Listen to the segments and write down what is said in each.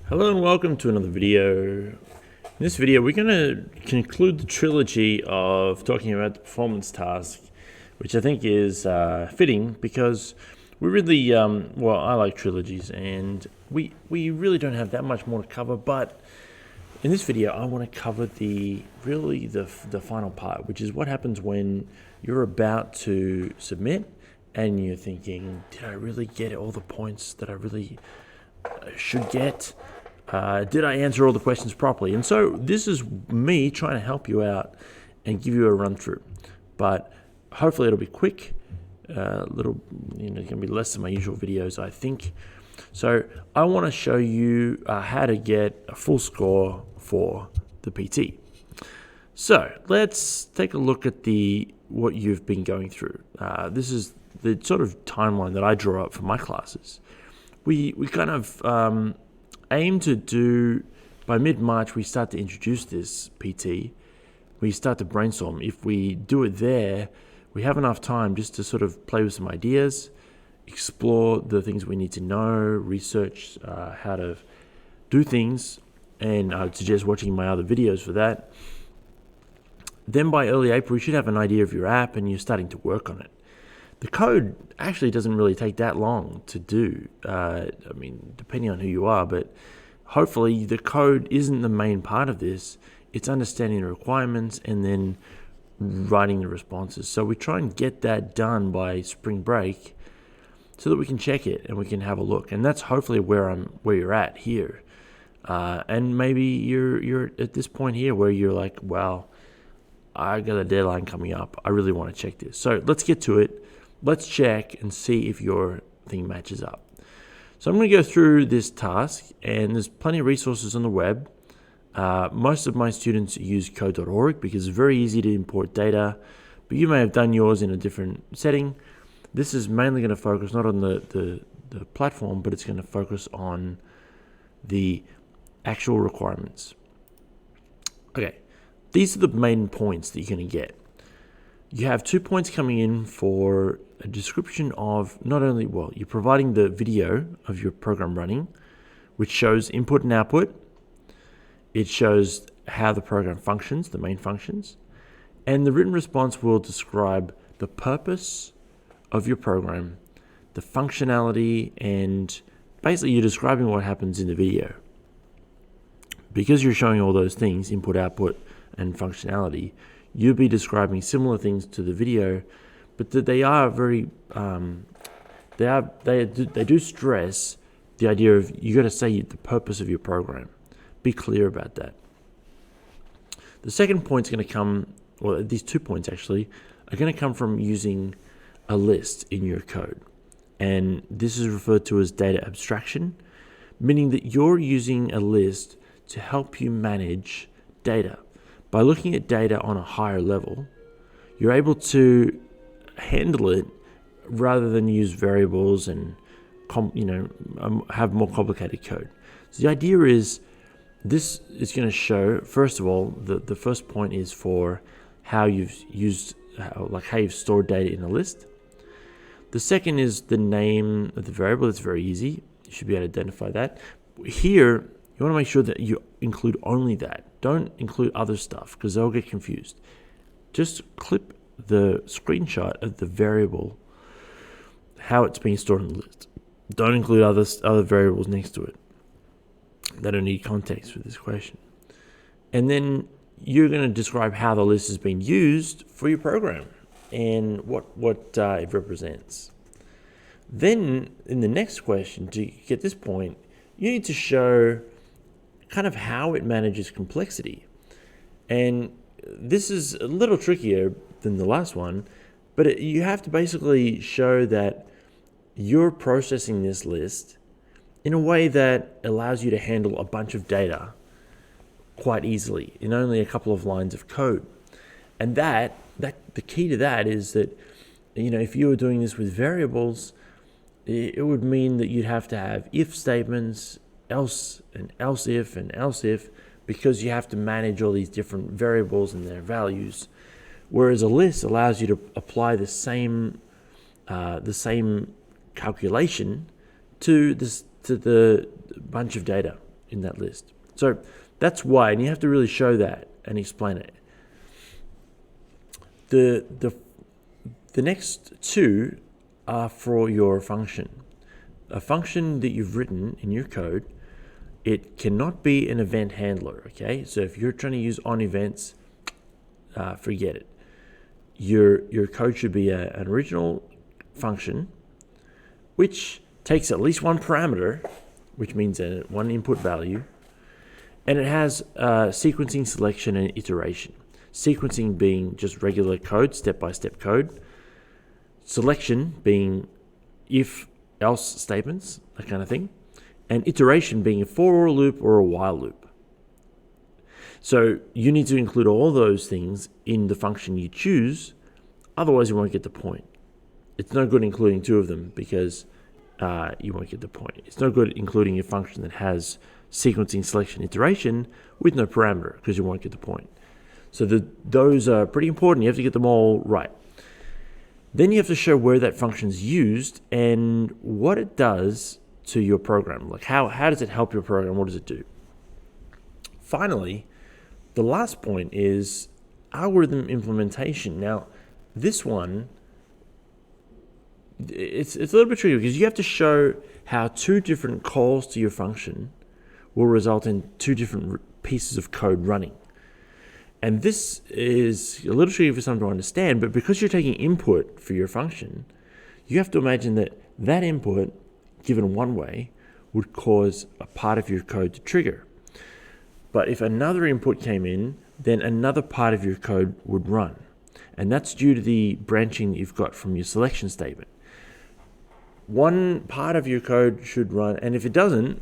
Hello and welcome to another video. In this video we're going to conclude the trilogy of talking about the performance task, which I think is fitting because we really, I like trilogies and we really don't have that much more to cover, but in this video I want to cover the final part, which is what happens when you're about to submit and you're thinking, did I really get all the points that I really should get? Did I answer all the questions properly? And so this is me trying to help you out and give you a run through, but hopefully it'll be quick. It's going to be less than my usual videos, I think. So I want to show you how to get a full score for the PT. So let's take a look at what you've been going through. This is the sort of timeline that I draw up for my classes. We kind of aim to do, by mid-March, we start to introduce this PT. We start to brainstorm. If we do it there, we have enough time just to sort of play with some ideas, explore the things we need to know, research how to do things, and I would suggest watching my other videos for that. Then by early April, you should have an idea of your app and you're starting to work on it. The code actually doesn't really take that long to do, depending on who you are, but hopefully the code isn't the main part of this. It's understanding the requirements and then writing the responses. So we try and get that done by spring break so that we can check it and we can have a look. And that's hopefully where you're at here. And maybe you're at this point here where you're like, well, I got a deadline coming up. I really want to check this. So let's get to it. Let's check and see if your thing matches up. So I'm going to go through this task, and there's plenty of resources on the web. Most of my students use code.org because it's very easy to import data, but you may have done yours in a different setting. This is mainly going to focus not on the platform, but it's going to focus on the actual requirements. Okay, these are the main points that you're going to get. You have 2 points coming in for a description of not only, you're providing the video of your program running, which shows input and output. It shows how the program functions, the main functions. And the written response will describe the purpose of your program, the functionality, and basically you're describing what happens in the video. Because you're showing all those things, input, output, and functionality, you'll be describing similar things to the video, but that they are very, they do stress the idea of you got to say the purpose of your program. Be clear about that. The second point's going to come, these 2 points actually, are going to come from using a list in your code. And this is referred to as data abstraction, meaning that you're using a list to help you manage data. By looking at data on a higher level, you're able to handle it rather than use variables and have more complicated code. So the idea is this is going to show, first of all, the first point is for how you've how you've stored data in a list. The second is the name of the variable. It's very easy. You should be able to identify that. Here, you want to make sure that you include only that. Don't include other stuff because they'll get confused. Just clip the screenshot of the variable, how it's being stored in the list. Don't include other variables next to it. They don't need context for this question. And then you're going to describe how the list has been used for your program and what it represents. Then in the next question, to get this point, you need to show kind of how it manages complexity. And this is a little trickier than the last one, but you have to basically show that you're processing this list in a way that allows you to handle a bunch of data quite easily in only a couple of lines of code. And that the key to that is that, if you were doing this with variables, it would mean that you'd have to have if statements, else and else if, because you have to manage all these different variables and their values. Whereas a list allows you to apply the same calculation to the bunch of data in that list. So that's why, and you have to really show that and explain it. The next two are for your function. A function that you've written in your code, it cannot be an event handler, okay? So if you're trying to use on events, forget it. Your code should be an original function which takes at least one parameter, which means one input value, and it has sequencing, selection, and iteration. Sequencing being just regular code, step-by-step code. Selection being if-else statements, that kind of thing. And iteration being a for loop or a while loop. So you need to include all those things in the function you choose, otherwise you won't get the point. It's no good including two of them because you won't get the point. It's no good including a function that has sequencing, selection, iteration with no parameter because you won't get the point. So those are pretty important. You have to get them all right. Then you have to show where that function is used and what it does to your program. Like how does it help your program? What does it do? Finally, the last point is algorithm implementation. Now, this one, it's a little bit tricky because you have to show how two different calls to your function will result in two different pieces of code running. And this is a little tricky for some to understand, but because you're taking input for your function, you have to imagine that that input, given one way, would cause a part of your code to trigger. But if another input came in, then another part of your code would run. And that's due to the branching that you've got from your selection statement. One part of your code should run, and if it doesn't,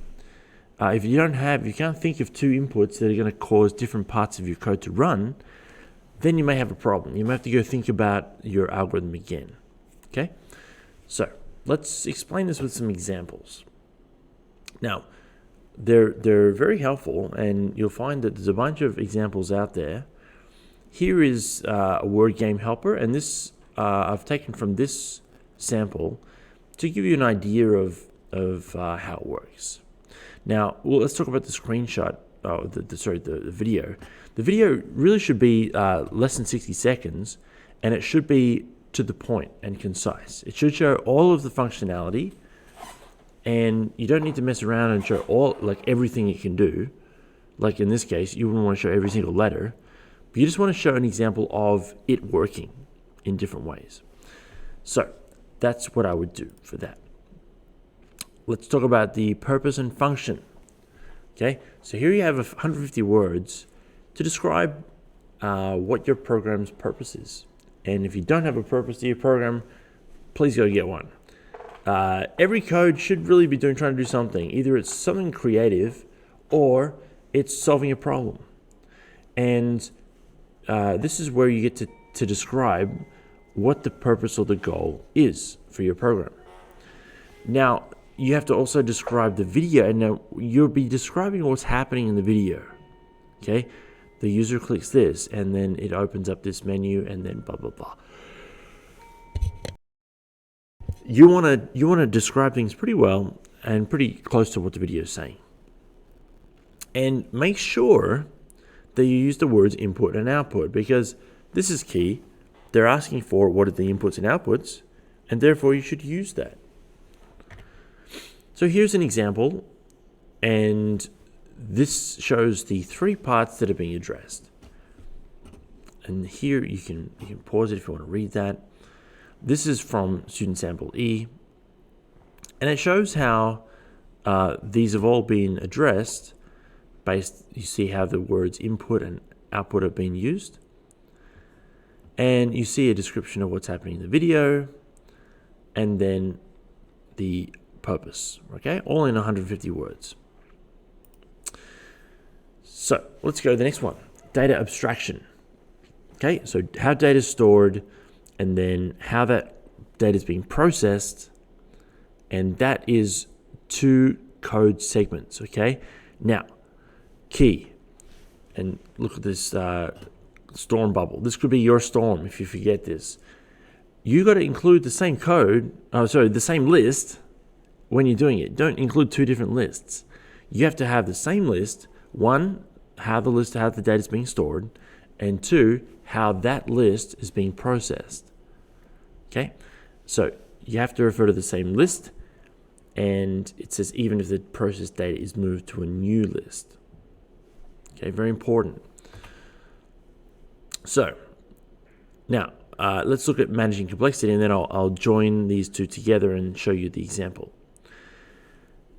if you can't think of two inputs that are going to cause different parts of your code to run, then you may have a problem. You may have to go think about your algorithm again. Okay? So let's explain this with some examples. Now, they're very helpful, and you'll find that there's a bunch of examples out there. Here is a word game helper, and this I've taken from this sample to give you an idea of how it works. Now, let's talk about the screenshot. The video. The video really should be less than 60 seconds, and it should be to the point and concise. It should show all of the functionality, and you don't need to mess around and show everything it can do. Like in this case, you wouldn't want to show every single letter, but you just want to show an example of it working in different ways. So that's what I would do for that. Let's talk about the purpose and function. Okay, so here you have 150 words to describe what your program's purpose is. And if you don't have a purpose to your program, please go get one. Every code should really be trying to do something. Either it's something creative or it's solving a problem. And this is where you get to describe what the purpose or the goal is for your program. Now, you have to also describe the video, and now you'll be describing what's happening in the video. Okay, the user clicks this, and then it opens up this menu, and then blah blah blah. You want to describe things pretty well and pretty close to what the video is saying, and make sure that you use the words input and output, because this is key. They're asking for what are the inputs and outputs, and therefore you should use that. So here's an example, and this shows the three parts that are being addressed. And here you can pause it if you want to read that. This is from student sample E, and it shows how these have all been addressed based. You see how the words input and output are being used, and you see a description of what's happening in the video, and then the purpose, okay? All in 150 words. So let's go to the next one, data abstraction. Okay, so how data is stored, and then how that data is being processed, and that is two code segments, okay? Now, key, and look at this storm bubble. This could be your storm if you forget this. You got to include the same code, the same list when you're doing it. Don't include two different lists. you have to have the same list. One, how the data is being stored, and two, how that list is being processed. Okay, so you have to refer to the same list, and it says even if the processed data is moved to a new list. Okay, very important. So now let's look at managing complexity, and then I'll join these two together and show you the example.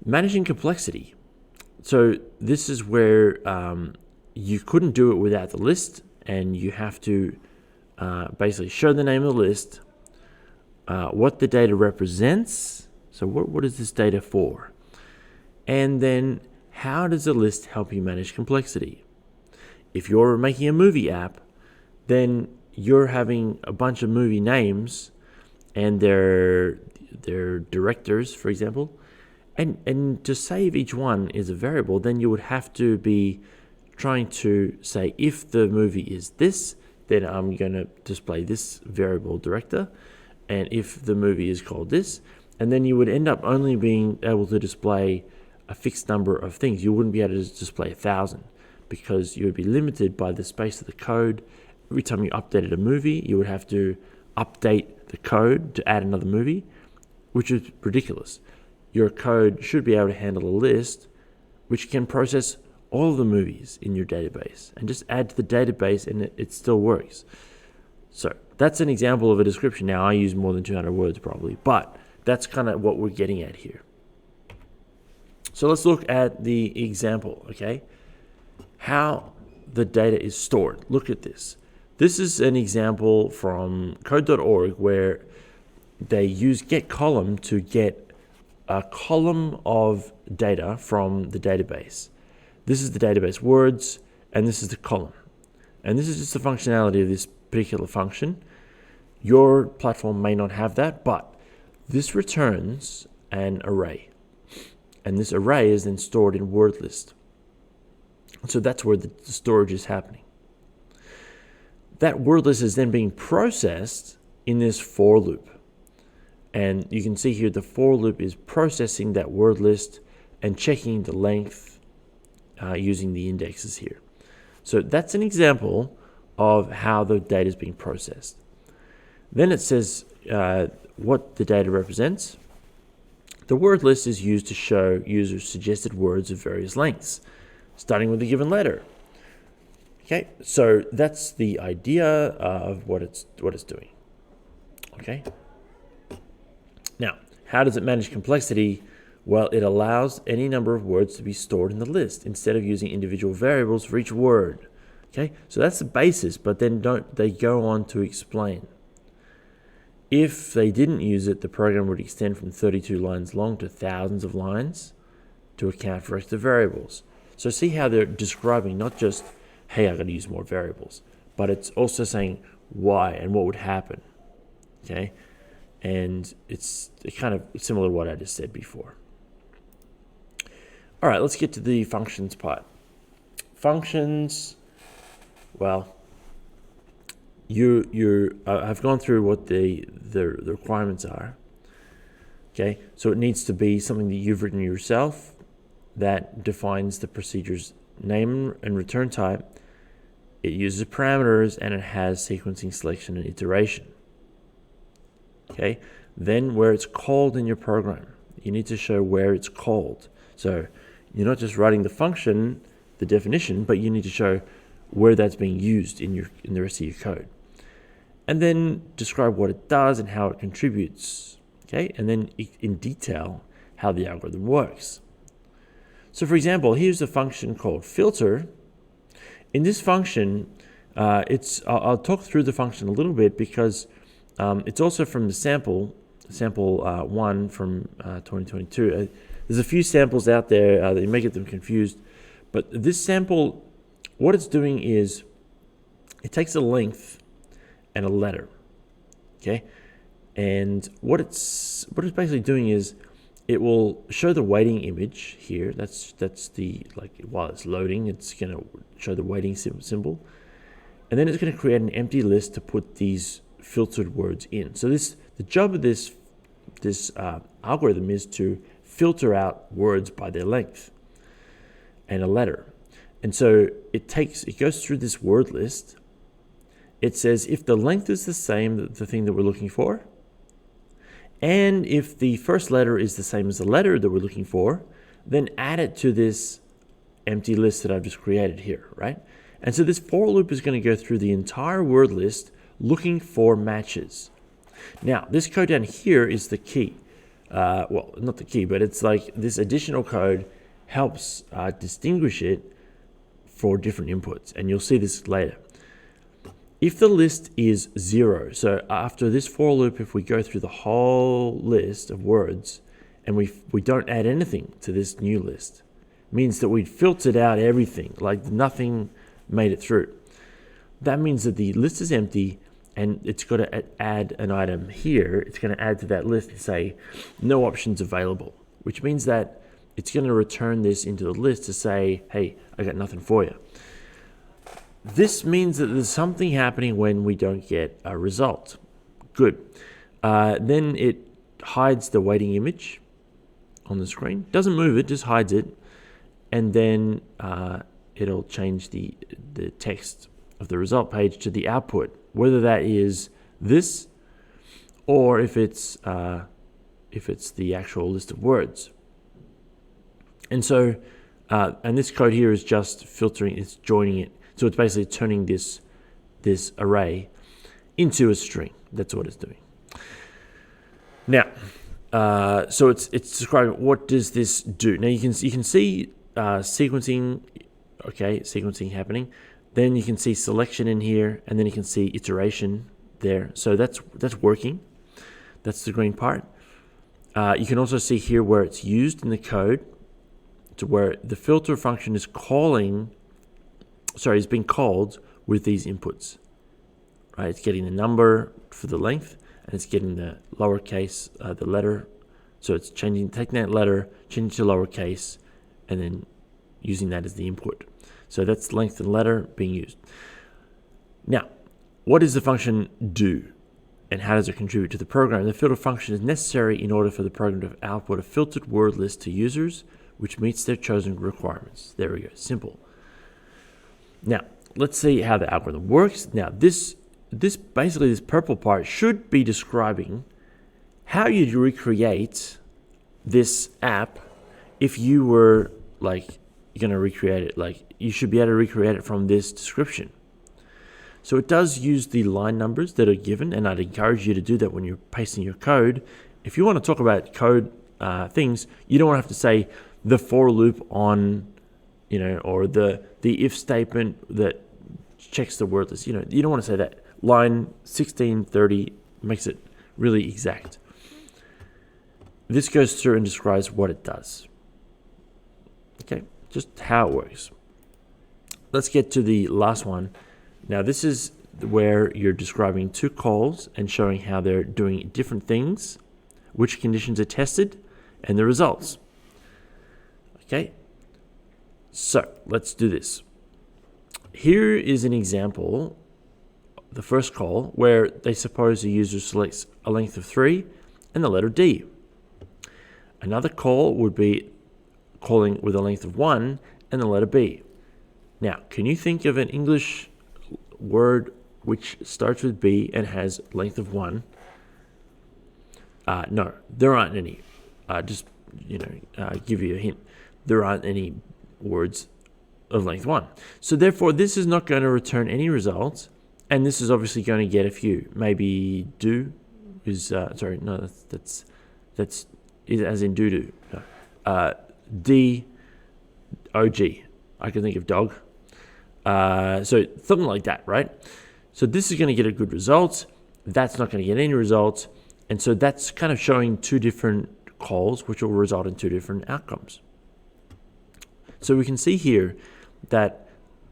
Managing complexity. So this is where you couldn't do it without the list, and you have to basically show the name of the list, what the data represents. So what is this data for? And then how does the list help you manage complexity? If you're making a movie app, then you're having a bunch of movie names and their directors, for example, and to save each one is a variable, then you would have to be trying to say, if the movie is this, then I'm going to display this variable director, and if the movie is called this, and then you would end up only being able to display a fixed number of things. You wouldn't be able to display 1,000 because you would be limited by the space of the code. Every time you updated a movie, you would have to update the code to add another movie, which is ridiculous. Your code should be able to handle a list which can process all of the movies in your database and just add to the database, and it still works. So that's an example of a description. Now, I use more than 200 words probably, but that's kind of what we're getting at here. So let's look at the example, okay? How the data is stored. Look at this. This is an example from code.org where they use getColumn to get a column of data from the database. This is the database words, and this is the column. And this is just the functionality of this particular function. Your platform may not have that, but this returns an array. And this array is then stored in word list. So that's where the storage is happening. That word list is then being processed in this for loop. And you can see here the for loop is processing that word list and checking the length using the indexes here. So that's an example of how the data is being processed. Then it says what the data represents. The word list is used to show users suggested words of various lengths, starting with a given letter. Okay, so that's the idea of what it's doing. Okay. Now, how does it manage complexity? Well, it allows any number of words to be stored in the list instead of using individual variables for each word. Okay, so that's the basis, but then they go on to explain. If they didn't use it, the program would extend from 32 lines long to thousands of lines to account for extra variables. So see how they're describing not just, hey, I got to use more variables, but it's also saying why and what would happen. Okay, and it's kind of similar to what I just said before. All right, let's get to the functions part. Functions, well, I've gone through what the requirements are. Okay, so it needs to be something that you've written yourself that defines the procedure's name and return type. It uses parameters and it has sequencing, selection, and iteration. Okay, then where it's called in your program, you need to show where it's called. So you're not just writing the function, the definition, but you need to show where that's being used in the rest of your code. And then describe what it does and how it contributes. Okay, and then in detail how the algorithm works. So for example, here's a function called filter. In this function, I'll talk through the function a little bit because it's also from the sample 1 from 2022. There's a few samples out there that may get them confused, but this sample, what it's doing is it takes a length and a letter, okay? And what it's basically doing is it will show the weighting image here. That's the, like, while it's loading, it's going to show the weighting symbol, and then it's going to create an empty list to put these filtered words in. So the job of this algorithm is to filter out words by their length. and a letter. And so it goes through this word list. It says if the length is the same, the thing that we're looking for, and if the first letter is the same as the letter that we're looking for, then add it to this empty list that I've just created here, right? And so this for loop is going to go through the entire word list looking for matches. Now, this code down here is the key. Well, not the key, but it's like this additional code helps distinguish it for different inputs, and you'll see this later. If the list is 0, so after this for loop, if we go through the whole list of words and we don't add anything to this new list, means that we filtered out everything, like nothing made it through. That means that the list is empty, and it's got to add an item here. It's going to add to that list and say no options available, which means that it's going to return this into the list to say, hey, I got nothing for you. This means that there's something happening when we don't get a result. Good. Then it hides the waiting image on the screen. Doesn't move it, just hides it. And then it'll change the text of the result page to the output, whether that is this or if it's the actual list of words. And so, and this code here is just filtering, it's joining it. So it's basically turning this array into a string. That's what it's doing. Now, so it's describing what does this do. Now you can see sequencing, okay, sequencing happening. Then you can see selection in here, and then you can see iteration there. So that's working. That's the green part. You can also see here where it's used in the code, to where the filter function is being called with these inputs. Right, it's getting the number for the length, and it's getting the lowercase, the letter. So it's taking that letter, changing to lowercase, and then using that as the input. So that's length and letter being used. Now, what does the function do, and how does it contribute to the program? The filter function is necessary in order for the program to output a filtered word list to users, which meets their chosen requirements. There we go, simple. Now, let's see how the algorithm works. Now, this purple part should be describing how you'd recreate this app if you were like going to recreate it. Like, you should be able to recreate it from this description. So it does use the line numbers that are given, and I'd encourage you to do that when you're pasting your code. If you want to talk about code things, you don't want to have to say the for loop on, or the if statement that checks the word list. You don't want to say that. Line 1630 makes it really exact. This goes through and describes what it does. Okay, just how it works. Let's get to the last one. Now, this is where you're describing two calls and showing how they're doing different things, which conditions are tested, and the results. Okay, so let's do this. Here is an example, the first call, where they suppose the user selects a length of 3 and the letter D. Another call would be calling with a length of 1 and the letter B. Now, can you think of an English word which starts with B and has length of 1? No, there aren't any. Just give you a hint. There aren't any words of length 1. So therefore, this is not going to return any results, and this is obviously going to get a few. Maybe do is that's as in doo-doo. No. D O G. I can think of dog. So something like that, right? So this is going to get a good result. That's not going to get any results. And so that's kind of showing two different calls, which will result in two different outcomes. So we can see here that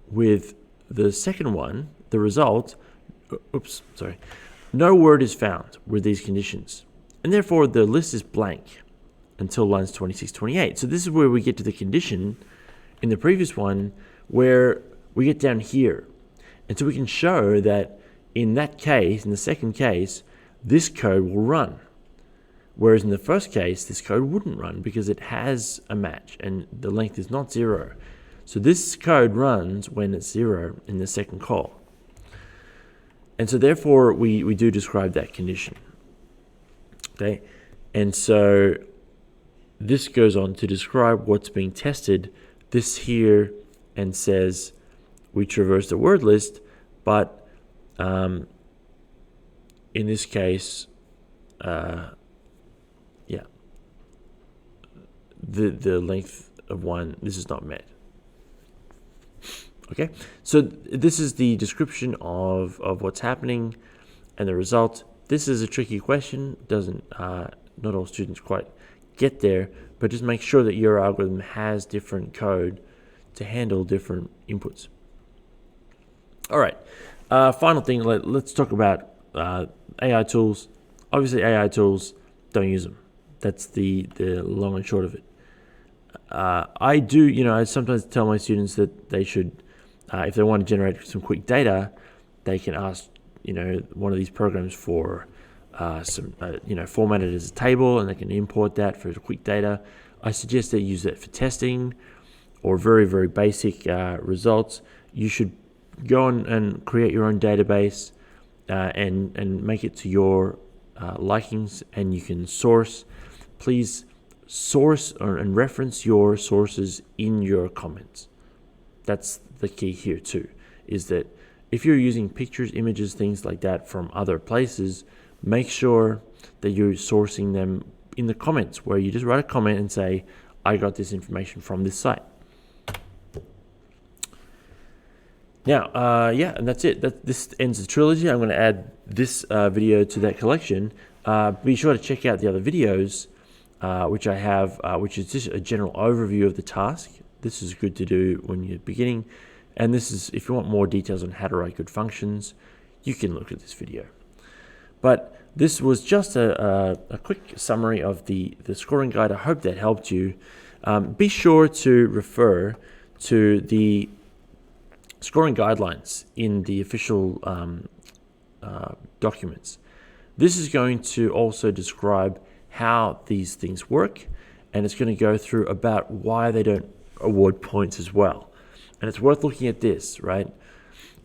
with the second one, the result, no word is found with these conditions. And therefore, the list is blank until lines 26, 28. So this is where we get to the condition in the previous one where we get down here. And so we can show that in that case, in the second case, this code will run. Whereas in the first case, this code wouldn't run because it has a match and the length is not 0. So this code runs when it's 0 in the second call. And so therefore we do describe that condition. Okay, and so this goes on to describe what's being tested. This here and says we traverse the word list, but in this case, the length of 1, this is not met. Okay, so this is the description of what's happening and the result. This is a tricky question. Doesn't not all students quite get there, but just make sure that your algorithm has different code to handle different inputs. All right, final thing, let's talk about AI tools. Obviously, AI tools, don't use them. That's the long and short of it. I do, I sometimes tell my students that they should, if they want to generate some quick data, they can ask, one of these programs for some, formatted as a table, and they can import that for quick data. I suggest they use that for testing or very, very basic results. You should go and create your own database and make it to your likings, and you can source. Please source and reference your sources in your comments. That's the key here too, is that if you're using pictures, images, things like that from other places, make sure that you're sourcing them in the comments, where you just write a comment and say, I got this information from this site. Now, and that's it. This ends the trilogy. I'm going to add this video to that collection. Be sure to check out the other videos, which I have, which is just a general overview of the task. This is good to do when you're beginning. And this is, if you want more details on how to write good functions, you can look at this video. But this was just a quick summary of the scoring guide. I hope that helped you. Be sure to refer to the scoring guidelines in the official documents. This is going to also describe how these things work, and it's going to go through about why they don't award points as well. And it's worth looking at this, right?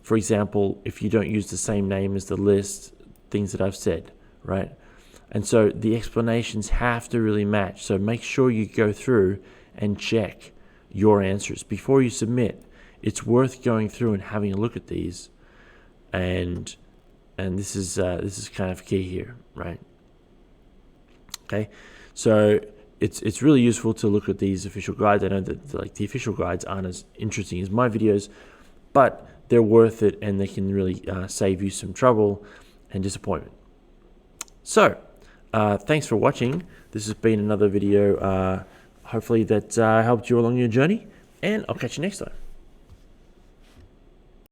For example, if you don't use the same name as the list, things that I've said, right? And so the explanations have to really match. So make sure you go through and check your answers before you submit. It's worth going through and having a look at these, and this is kind of key here, right? Okay, so it's really useful to look at these official guides. I know that the official guides aren't as interesting as my videos, but they're worth it, and they can really save you some trouble and disappointment. So thanks for watching. This has been another video, hopefully that helped you along your journey, and I'll catch you next time.